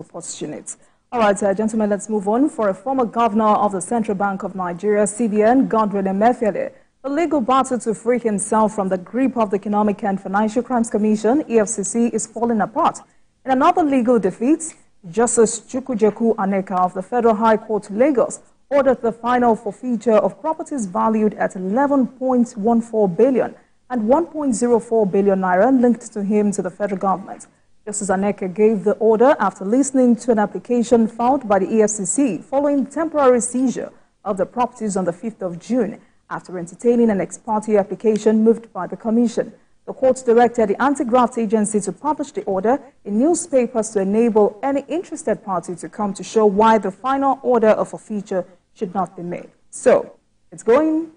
fortunate. All right, gentlemen, let's move on. For a former governor of the Central Bank of Nigeria, CBN, Godwin Emefiele, the legal battle to free himself from the grip of the Economic and Financial Crimes Commission, EFCC, is falling apart. In another legal defeat, Justice Chukwujekwu Aneke of the Federal High Court, Lagos, ordered the final forfeiture of properties valued at 11.14 billion and 1.04 billion naira linked to him to the federal government. Justice Aneke gave the order after listening to an application filed by the EFCC following temporary seizure of the properties on the 5th of June after entertaining an ex-parte application moved by the Commission. The court directed the anti-graft agency to publish the order in newspapers to enable any interested party to come to show why the final order of forfeiture should not be made. So, it's going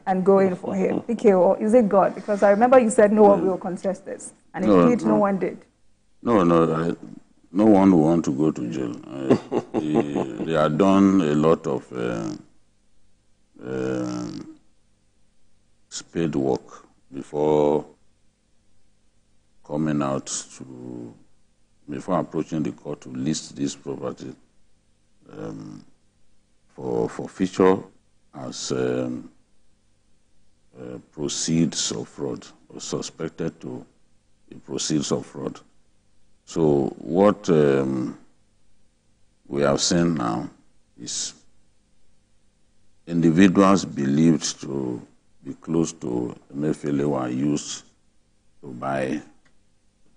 and going for him. PK, or is it God? Because I remember you said no one will contest this. And indeed, no one did. No one will want to go to jail. They have done a lot of spade work before coming out before approaching the court to list this property for forfeiture as proceeds of fraud or suspected to be proceeds of fraud. So what we have seen now is individuals believed to be close to Emefiele were used to buy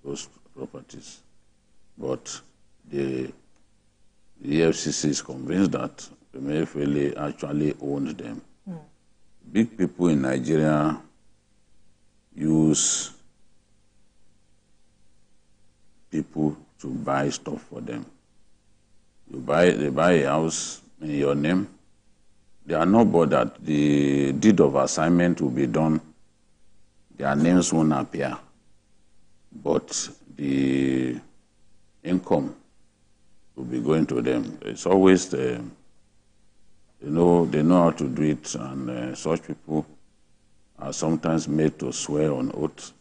those properties. But the EFCC is convinced that Emefiele actually owned them. Big people in Nigeria use people to buy stuff for them. They buy a house in your name. They are not bothered. The deed of assignment will be done. Their names won't appear. But the income will be going to them. It's always they know how to do it, and such people are sometimes made to swear on oath,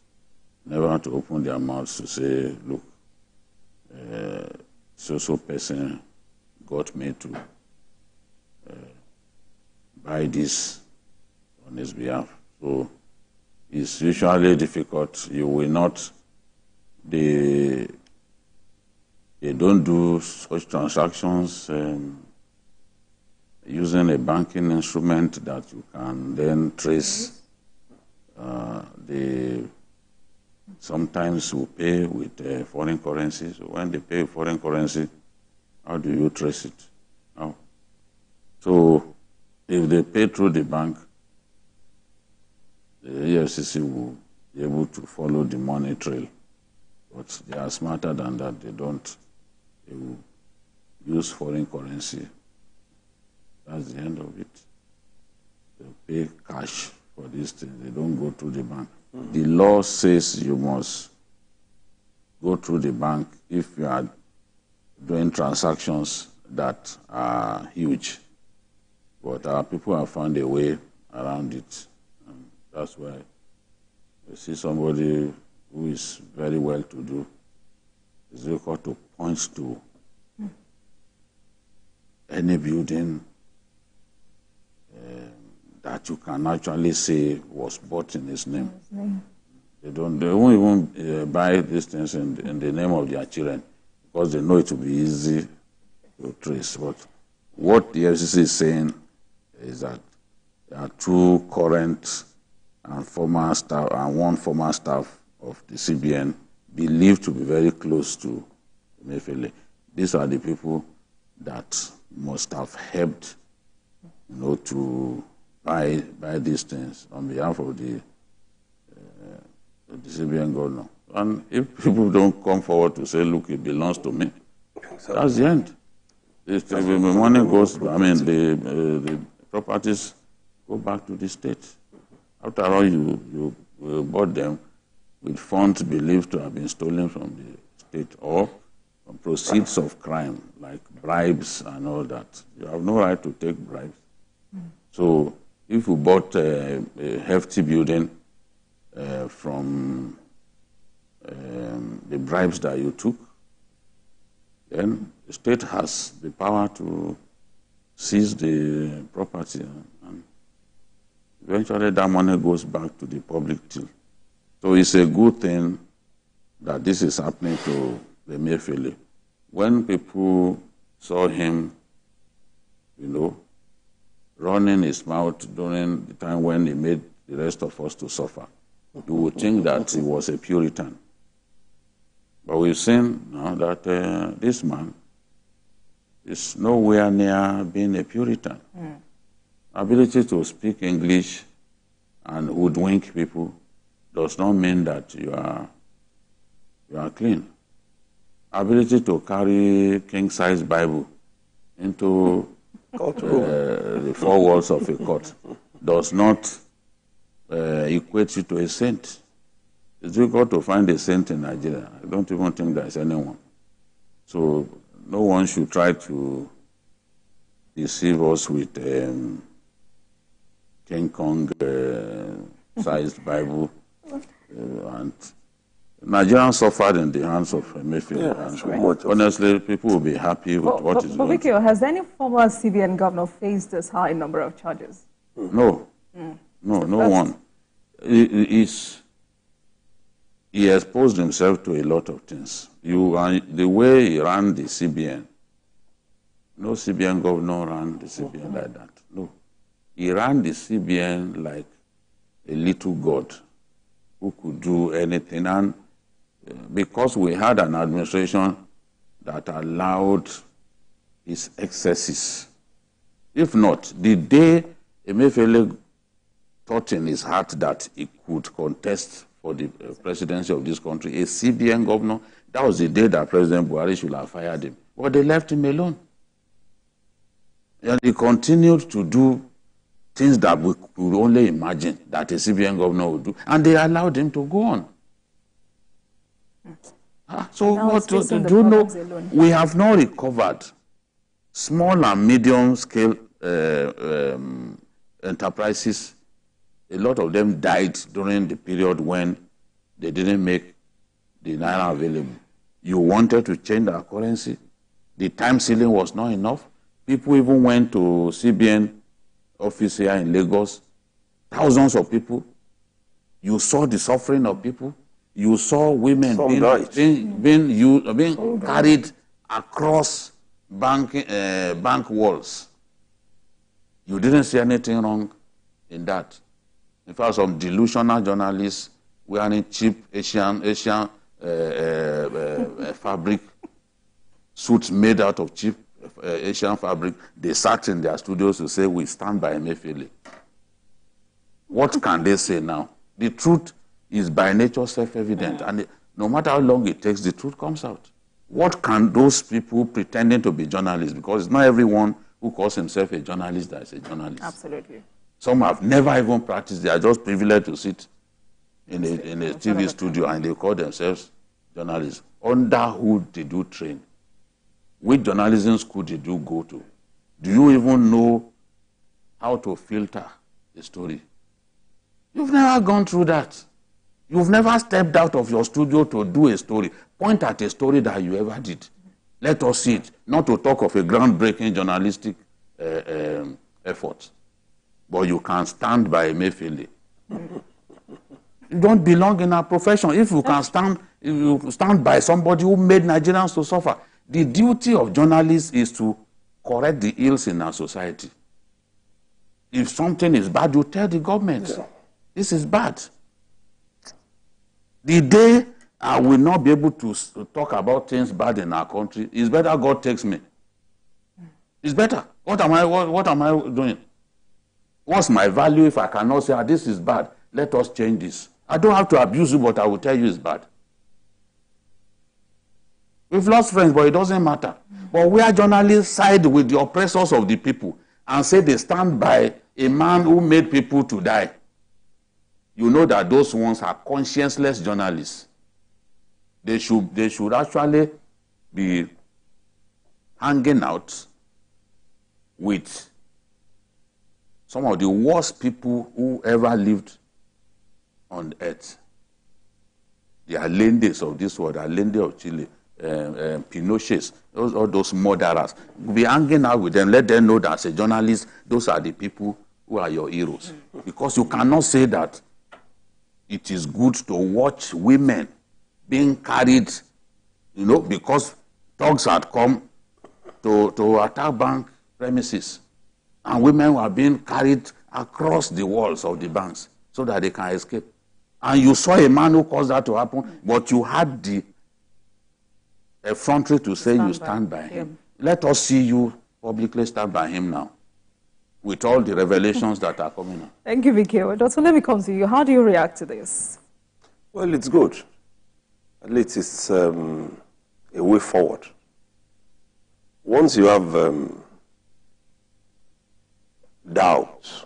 never to open their mouths to say, look, so person got me to buy this on his behalf. So it's usually difficult. You will not, they don't do such transactions using a banking instrument that you can then trace. They sometimes will pay with foreign currency. So when they pay foreign currency, how do you trace it? How? So if they pay through the bank, the EFCC will be able to follow the money trail. But they are smarter than that. They don't. They will use foreign currency. That's the end of it. They pay cash for these things. They don't go through the bank. The law says you must go through the bank if you are doing transactions that are huge. But our people have found a way around it. And that's why you see somebody who is very well to do is able to point to any building that you can actually say was bought in his name. They won't even buy these things in the name of their children because they know it will be easy to trace. But what the FCC is saying is that there are two current and former staff and one former staff of the CBN believed to be very close to Emefiele. These are the people that must have helped, to buy these things on behalf of the CBN governor. And if people don't come forward to say, look, it belongs to me, that's the end. If the money goes, the properties go back to the state. After all, you bought them with funds believed to have been stolen from the state or from proceeds of crime, like bribes and all that. You have no right to take bribes. So if you bought a hefty building from the bribes that you took, then the state has the power to seize the property, and eventually that money goes back to the public till. So it's a good thing that this is happening to Emefiele. When people saw him, running his mouth during the time when he made the rest of us to suffer, you would think that he was a Puritan. But we've seen now that this man is nowhere near being a Puritan. Ability to speak English and hoodwink people does not mean that you are clean. Ability to carry king-size Bible into the four walls of a court does not equate you to a saint. It's difficult to find a saint in Nigeria. I don't even think there's anyone. So no one should try to deceive us with King Kong-sized Bible. And Nigerians suffered in the hands of Emefiele. Honestly, people will be happy with what is going on. Has any former CBN governor faced this high number of charges? No. No one. He exposed himself to a lot of things. The way he ran the CBN, no CBN governor ran the CBN like that. No. He ran the CBN like a little god who could do anything. And because we had an administration that allowed his excesses, if not, the day Emefiele thought in his heart that he could contest for the presidency of this country, a CBN governor, that was the day that President Buhari should have fired him. But they left him alone. And he continued to do things that we could only imagine that a CBN governor would do. And they allowed him to go on. So what do you know? Alone. We have not recovered small and medium scale enterprises. A lot of them died during the period when they didn't make the naira available. You wanted to change our currency. The time ceiling was not enough. People even went to CBN office here in Lagos. Thousands of people. You saw the suffering of people. You saw women being carried across bank walls. You didn't see anything wrong in that. In fact, some delusional journalists wearing cheap Asian fabric, suits made out of cheap Asian fabric, they sat in their studios to say, we stand by Emefiele. What can they say now? The truth is by nature self-evident, and no matter how long it takes, the truth comes out. What can those people pretending to be journalists, because it's not everyone who calls himself a journalist that is a journalist. Absolutely. Some have never even practiced. They are just privileged to sit in a TV studio and they call themselves journalists. Under who did you train? Which journalism school did you go to? Do you even know how to filter a story? You've never gone through that. You've never stepped out of your studio to do a story. Point at a story that you ever did. Let us see it. Not to talk of a groundbreaking journalistic effort. But you can stand by Emefiele. You don't belong in our profession. If you can stand by somebody who made Nigerians to suffer. The duty of journalists is to correct the ills in our society. If something is bad, you tell the government, this is bad. The day I will not be able to talk about things bad in our country, it's better God takes me. It's better. What am I doing? What's my value if I cannot say, this is bad, let us change this? I don't have to abuse you, but I will tell you it's bad. We've lost friends, but it doesn't matter. But where journalists side with the oppressors of the people and say they stand by a man who made people to die, you know that those ones are conscienceless journalists. They should actually be hanging out with some of the worst people who ever lived on earth. The Allendes of this world, Allende of Chile, Pinochets, all those murderers. Be hanging out with them, let them know that as a journalist, those are the people who are your heroes. Because you cannot say that it is good to watch women being carried, you know, because thugs had come to attack bank premises. And women were being carried across the walls of the banks so that they can escape. And you saw a man who caused that to happen, but you had the effrontery to say you stand by him. Let us see you publicly stand by him now, with all the revelations that are coming up. Thank you, Vicky. Doctor, let me come to you. How do you react to this? Well, it's good. At least it's a way forward. Once you have doubts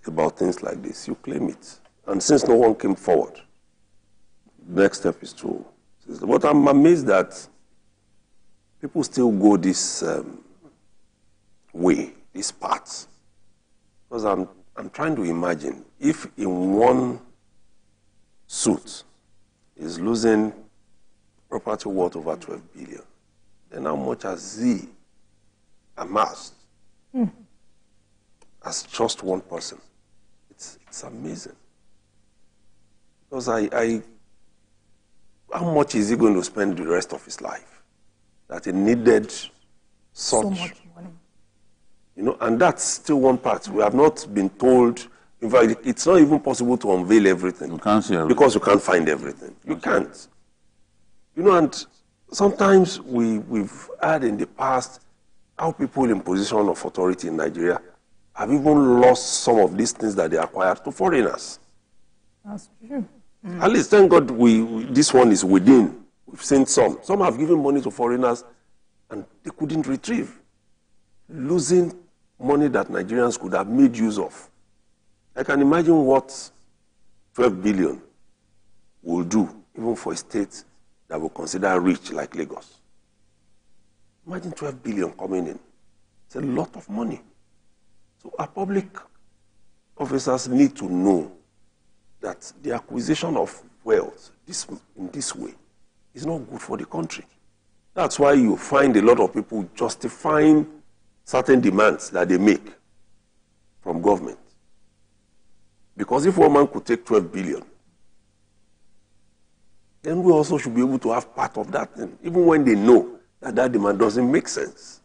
about things like this, you claim it. And since no one came forward, the next step is to... But I'm amazed that people still go this way, this path. Because I'm trying to imagine, if in one suit is losing property worth over 12 billion, then how much has he amassed as just one person? It's amazing. Because how much is he going to spend the rest of his life? That he needed so much money. You know, and that's still one part. We have not been told. In fact, it's not even possible to unveil everything. You can't see everything. Because you can't find everything. You can't. You know, and sometimes we've had in the past how people in position of authority in Nigeria have even lost some of these things that they acquired to foreigners. That's true. At least, thank God, this one is within. We've seen some. Some have given money to foreigners and they couldn't retrieve. Losing money that Nigerians could have made use of. I can imagine what 12 billion will do, even for a state that will consider rich like Lagos. Imagine 12 billion coming in. It's a lot of money. So our public officers need to know that the acquisition of wealth in this way is not good for the country. That's why you find a lot of people justifying certain demands that they make from government. Because if one man could take 12 billion, then we also should be able to have part of that thing, even when they know that that demand doesn't make sense.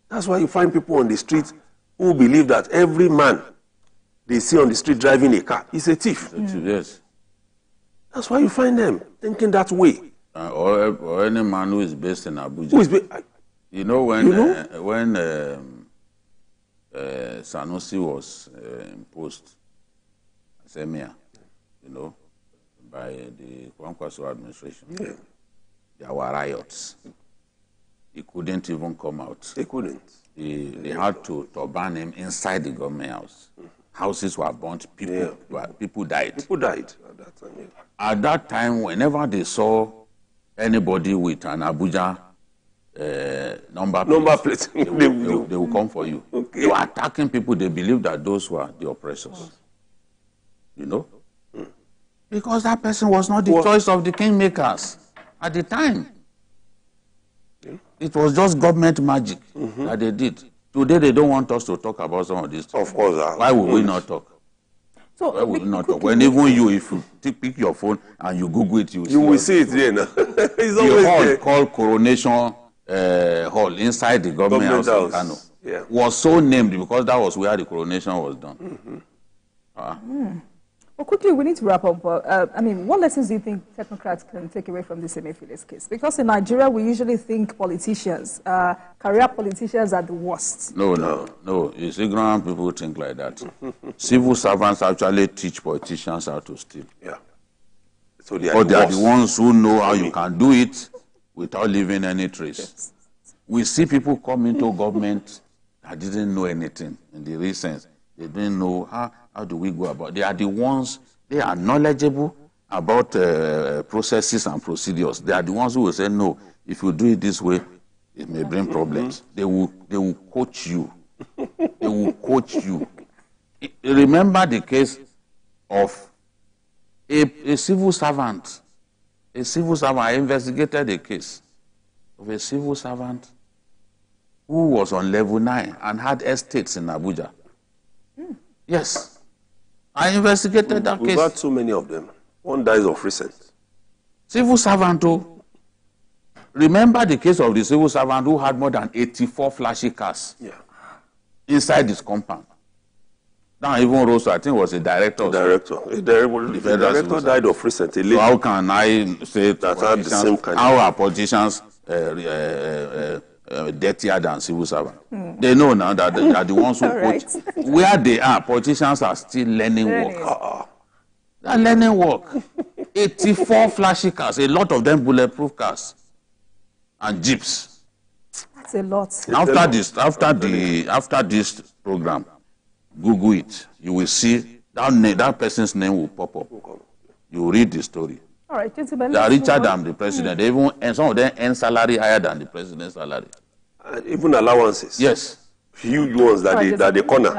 That's why you find people on the street who believe that every man they see on the street driving a car is a thief. Yes. That's why you find them thinking that way. Or any man who is based in Abuja. You know, when Sanusi was imposed as emir, you know, by the Kwankwaso administration, there were riots. He couldn't even come out. They couldn't. They had to ban him inside the government house. Houses were burnt, people died. People died at that time. At that time, whenever they saw anybody with an Abuja number plate, they will come for you. Okay. They were attacking people. They believed that those were the oppressors. You know? Because that person was not the choice of the kingmakers at the time. It was just government magic that they did. Today, they don't want us to talk about some of these things. Of course. Why would we not talk? So, why would we not talk? When even you, if you pick your phone and you Google it, you will see it there now. It's the hall called Coronation Hall inside the government house in Kano was so named because that was where the coronation was done. Well, quickly, we need to wrap up. I mean, what lessons do you think technocrats can take away from this Emefiele's case? Because in Nigeria, we usually think politicians, career politicians are the worst. No. It's ignorant people who think like that. Civil servants actually teach politicians how to steal. Yeah. So they are the ones who know how you can do it without leaving any trace. Yes. We see people come into government that didn't know anything in the recent. They didn't know how do we go about it. They are the ones, they are knowledgeable about processes and procedures. They are the ones who will say, no, if you do it this way, it may bring problems. They will coach you. They will coach you. Remember the case of a civil servant A civil servant, I investigated a case of a civil servant who was on level 9 and had estates in Abuja. Yes. I investigated that case. We've had so many of them. One dies of recent. Civil servant, too. Remember the case of the civil servant who had more than 84 flashy cars inside his compound. Now even Rosso, I think, was a director. The director died of recent. So how can I say that had the same kind? How are politicians dirtier than civil servants? They know now that they are the ones who coach. Where they are, politicians are still learning work. They are learning work. 84 flashy cars, a lot of them bulletproof cars, and jeeps. That's a lot. After this program, Google it. You will see that person's name will pop up. You will read the story. All right, gentlemen. They are richer than the president. And some of them earn salary higher than the president's salary. Even allowances. Yes. Huge ones that they corner.